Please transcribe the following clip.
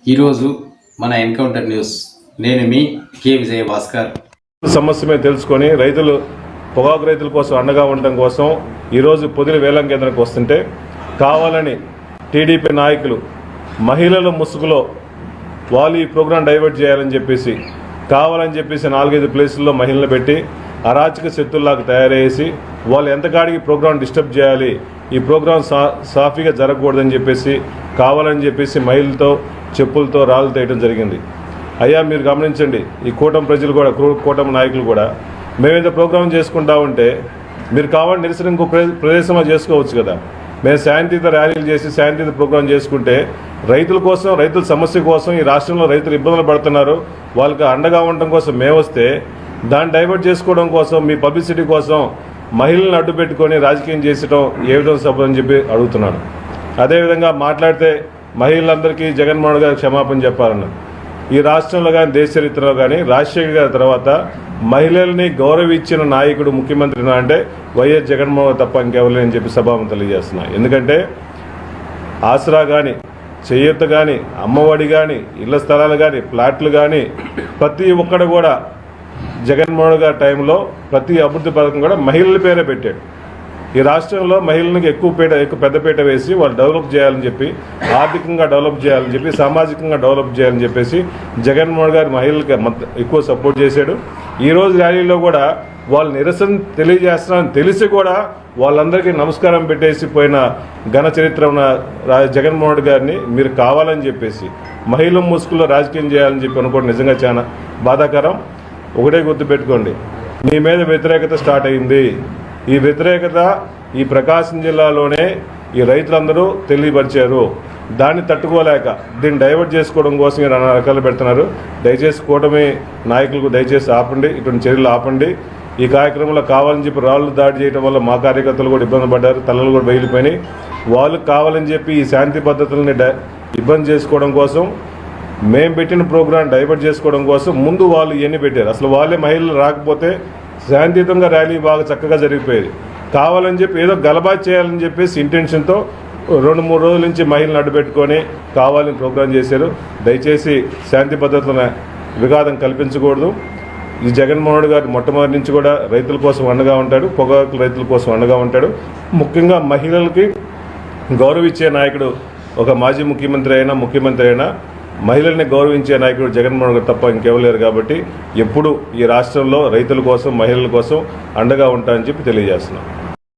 ఈరోజు మన encounter news, నేను మీ కె విజయ భాస్కర్. సమస్య మీద తెలుసుకొని రైతులు పొగాకు రైతుల కోసం అండగా ఉండడం కోసం ఈరోజు పొదిలి వేలం కేంద్రానికి వస్తుంటే కావాలని టీడీపీ నాయకులు మహిళల ముసుగులో వాళ్ళు ఈ ప్రోగ్రాం డైవర్ట్ చేయాలని చెప్పేసి కావాలని చెప్పేసి 4-5 ప్లేసుల్లో మహిళలు పెట్టి అరాచక శక్తుల్లాగా తయారయ్యేసి వాళ్ళు ఎంతకాడికి ప్రోగ్రాం డిస్టర్బ్ చేయాలి, ఈ ప్రోగ్రాం సాఫీగా జరగకూడదని చెప్పేసి కావాలని చెప్పేసి మహిళలతో చెప్పులతో రాళ్ళు తేయడం జరిగింది. అయ్యా మీరు గమనించండి, ఈ కూటమి ప్రజలు కూడా కూటమి నాయకులు కూడా మేమేదో ప్రోగ్రాం చేసుకుంటా ఉంటే మీరు కావాలని నిరసన ఇంకో ప్రదేశంలో చేసుకోవచ్చు కదా. మేము శాంతియుత ర్యాలీలు చేసి శాంతియుత ప్రోగ్రాం చేసుకుంటే రైతుల కోసం, రైతుల సమస్య కోసం, ఈ రాష్ట్రంలో రైతులు ఇబ్బందులు పడుతున్నారు, వాళ్ళకి అండగా ఉండడం కోసం మేము వస్తే దాన్ని డైవర్ట్ చేసుకోవడం కోసం, మీ పబ్లిసిటీ కోసం మహిళలను అడ్డు పెట్టుకొని రాజకీయం చేసడం ఏ విధంగా సభ అని చెప్పి అడుగుతున్నాను. అదేవిధంగా మాట్లాడితే మహిళలందరికీ జగన్మోహన్ గారు క్షమాపణ చెప్పాలన్నారు. ఈ రాష్ట్రంలో కానీ దేశ చరిత్రలో కానీ రాజశేఖర్ గారి తర్వాత మహిళల్ని గౌరవించిన నాయకుడు ముఖ్యమంత్రి అంటే వైఎస్ జగన్మోహన్ తప్ప ఇంకెవరు అని చెప్పి సభాము తెలియజేస్తున్నా. ఎందుకంటే ఆసరా కానీ, చేయూత కానీ, అమ్మఒడి కానీ, ఇళ్ల స్థలాలు కానీ, ప్లాట్లు కానీ ప్రతి ఒక్కడు కూడా జగన్మోహన్ గారి టైంలో ప్రతి అభివృద్ధి పథకం కూడా మహిళల పేరే పెట్టాడు. ఈ రాష్ట్రంలో మహిళలకు ఎక్కువ పెద్దపీట వేసి వాళ్ళు డెవలప్ చేయాలని చెప్పి, ఆర్థికంగా డెవలప్ చేయాలని చెప్పి, సామాజికంగా డెవలప్ చేయాలని చెప్పేసి జగన్మోహన్ గారు మహిళలకు ఎక్కువ సపోర్ట్ చేశాడు. ఈరోజు ర్యాలీలో కూడా వాళ్ళు నిరసన తెలియజేస్తున్నారని తెలిసి కూడా వాళ్ళందరికీ నమస్కారం పెట్టేసి పోయిన ఘన చరిత్ర ఉన్న జగన్మోహన్ గారిని మీరు కావాలని చెప్పేసి మహిళల ముసుగులో రాజకీయం చేయాలని చెప్పి అనుకోవడం నిజంగా చాలా బాధాకరం. ఒకటే గుర్తుపెట్టుకోండి, మీ మీద వ్యతిరేకత స్టార్ట్ అయింది. ఈ వ్యతిరేకత ఈ ప్రకాశం జిల్లాలోనే ఈ రైతులందరూ తెలియపరిచారు. దాన్ని తట్టుకోలేక దీన్ని డైవర్ట్ చేసుకోవడం కోసం నానా రకాలు పెడుతున్నారు. దయచేసి కూటమి నాయకులకు దయచేసి ఆపండి, ఇటువంటి చర్యలు ఆపండి. ఈ కార్యక్రమంలో కావాలని చెప్పి రాళ్ళు దాడి చేయడం వల్ల మా కార్యకర్తలు కూడా ఇబ్బంది పడ్డారు, తలలు కూడా బయలిపోయినాయి. వాళ్ళు కావాలని చెప్పి ఈ శాంతి పద్ధతులని ఇబ్బంది చేసుకోవడం కోసం, మేము పెట్టిన ప్రోగ్రాం డైవర్ట్ చేసుకోవడం కోసం ముందు వాళ్ళు ఇవన్నీ పెట్టారు. అసలు వాళ్ళే మహిళలు రాకపోతే శాంతియుతంగా ర్యాలీ బాగా చక్కగా జరిగిపోయేది. కావాలని చెప్పి ఏదో గలబా చేయాలని చెప్పేసి ఇంటెన్షన్తో 2-3 రోజుల నుంచి మహిళలను అడ్డుపెట్టుకొని కావాలని ప్రోగ్రాం చేశారు. దయచేసి శాంతి పద్ధతుల విఘాతం కల్పించకూడదు. ఈ జగన్మోహన్ గారు మొట్టమొదటి నుంచి కూడా రైతుల కోసం అండగా ఉంటాడు, పొగాకు రైతుల కోసం అండగా ఉంటాడు. ముఖ్యంగా మహిళలకి గౌరవించే నాయకుడు ఒక మాజీ ముఖ్యమంత్రి అయినా మహిళల్ని గౌరవించే నాయకుడు జగన్మోహన్ గారు తప్ప ఇంకెవరు లేరు. కాబట్టి ఎప్పుడు ఈ రాష్ట్రంలో రైతుల కోసం, మహిళల కోసం అండగా ఉంటానని చెప్పి తెలియజేస్తున్నాం.